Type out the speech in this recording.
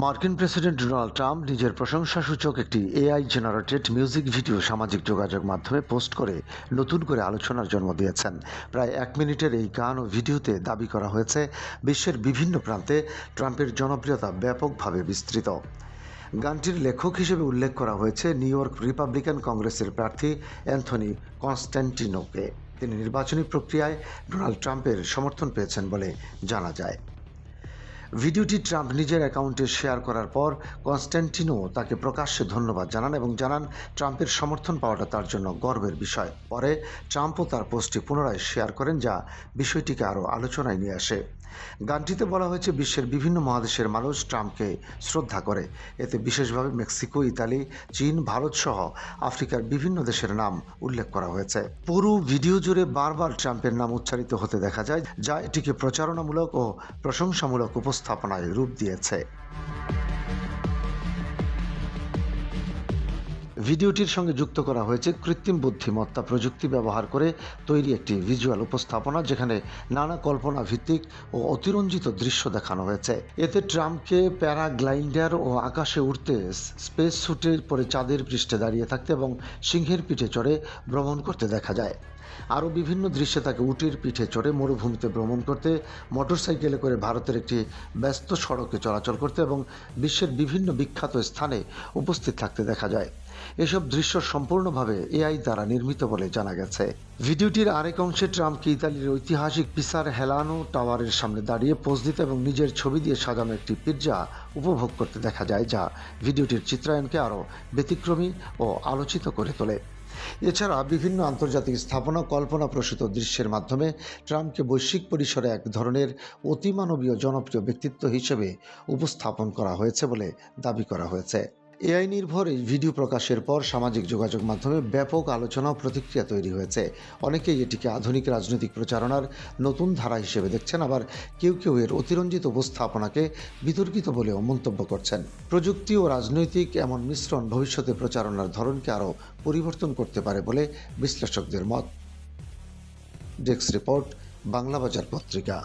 মার্কিন president Donald Trump নিজের প্রশংসাসূচক একটি এআই জেনারেটেড মিউজিক ভিডিও সামাজিক যোগাযোগ মাধ্যমে পোস্ট করে নতুন করে আলোচনার জন্ম দিয়েছেন। প্রায় 1 মিনিটের এই গান ও ভিডিওতে দাবি করা হয়েছে বিশ্বের বিভিন্ন প্রান্তে ট্রাম্পের জনপ্রিয়তা ব্যাপকভাবে বিস্তৃত। গানটির লেখক হিসেবে উল্লেখ করা হয়েছে নিউ ইয়র্ক রিপাবলিকান কংগ্রেসের প্রার্থী অ্যান্থনি কনস্ট্যান্টিনোকে। তিনি নির্বাচনী প্রক্রিয়ায় ডোনাল্ড ট্রাম্পের সমর্থন পেয়েছেন বলে জানা যায়। ভিডিওটি ট্রাম্প নিজের অ্যাকাউন্টে শেয়ার করার পর কনস্ট্যান্টিনো তাকে প্রকাশ্যে ধন্যবাদ জানান এবং জানান ট্রাম্পের সমর্থন পাওয়াটা তার জন্য গর্বের বিষয়। পরে ট্রাম্পও তার পোস্টটি পুনরায় শেয়ার করেন, যা বিষয়টিকে আরও আলোচনায় নিয়ে আসে। গানটিতে বলা হয়েছে বিশ্বের বিভিন্ন মহাদেশের মানুষ ট্রাম্পকে শ্রদ্ধা করে। এতে বিশেষভাবে মেক্সিকো, ইতালি, চীন, ভারত সহ আফ্রিকার বিভিন্ন দেশের নাম উল্লেখ করা হয়েছে। পুরো ভিডিও জুড়ে বারবার ট্রাম্পের নাম উচ্চারিত হতে দেখা যায়, যা এটিকে প্রচারণামূলক ও প্রশংসামূলক উপস্থাপনায় রূপ দিয়েছে। ভিডিওটির সঙ্গে যুক্ত করা হয়েছে কৃত্রিম বুদ্ধিমত্তা প্রযুক্তি ব্যবহার করে তৈরি একটি ভিজুয়াল উপস্থাপনা, যেখানে নানা কল্পনা ভিত্তিক ও অতিরঞ্জিত দৃশ্য দেখানো হয়েছে। এতে ট্রাম্পকে প্যারাগ্লাইডার ও আকাশে উড়তে, স্পেস স্যুটের পরে চাঁদের পৃষ্ঠে দাঁড়িয়ে থাকতে এবং সিংহের পিঠে চড়ে ভ্রমণ করতে দেখা যায়। আরও বিভিন্ন দৃশ্যে তাকে উটের পিঠে চড়ে মরুভূমিতে ভ্রমণ করতে, মোটরসাইকেলে করে ভারতের একটি ব্যস্ত সড়কে চলাচল করতে এবং বিশ্বের বিভিন্ন বিখ্যাত স্থানে উপস্থিত থাকতে দেখা যায়। এসব দৃশ্য সম্পূর্ণভাবে এআই দ্বারা নির্মিত বলে জানা গেছে। ভিডিওটির আরেক অংশে ট্রাম্পকে ইতালির ঐতিহাসিক পিসার হেলানো টাওয়ারের সামনে দাঁড়িয়ে পোজ দিতে এবং নিজের ছবি দিয়ে সাজানো একটি পিৎজা উপভোগ করতে দেখা যায়, যা ভিডিওটির চিত্রায়নকে আরও ব্যতিক্রমী ও আলোচিত করে তোলে। এছাড়া বিভিন্ন আন্তর্জাতিক স্থাপনা কল্পনাপ্রসূত দৃশ্যের মাধ্যমে ট্রাম্পকে বৈশ্বিক পরিসরে এক ধরনের অতিমানবীয় জনপ্রিয় ব্যক্তিত্ব হিসেবে উপস্থাপন করা হয়েছে বলে দাবি করা হয়েছে। এআই নির্ভর এই ভিডিও প্রকাশের পর সামাজিক যোগাযোগ মাধ্যমে ব্যাপক আলোচনা ও প্রতিক্রিয়া তৈরি হয়েছে। অনেকেই এটিকে আধুনিক রাজনৈতিক প্রচারণার নতুন ধারা হিসেবে দেখছেন, আবার কেউ কেউ এর অতিরঞ্জিত উপস্থাপনাকে বিতর্কিত বলেও মন্তব্য করছেন। প্রযুক্তি ও রাজনৈতিক এমন মিশ্রণ ভবিষ্যতে প্রচারণার ধরনকে আরও পরিবর্তন করতে পারে বলে বিশ্লেষকদের মত। ডেস্ক রিপোর্ট, বাংলাবাজার পত্রিকা।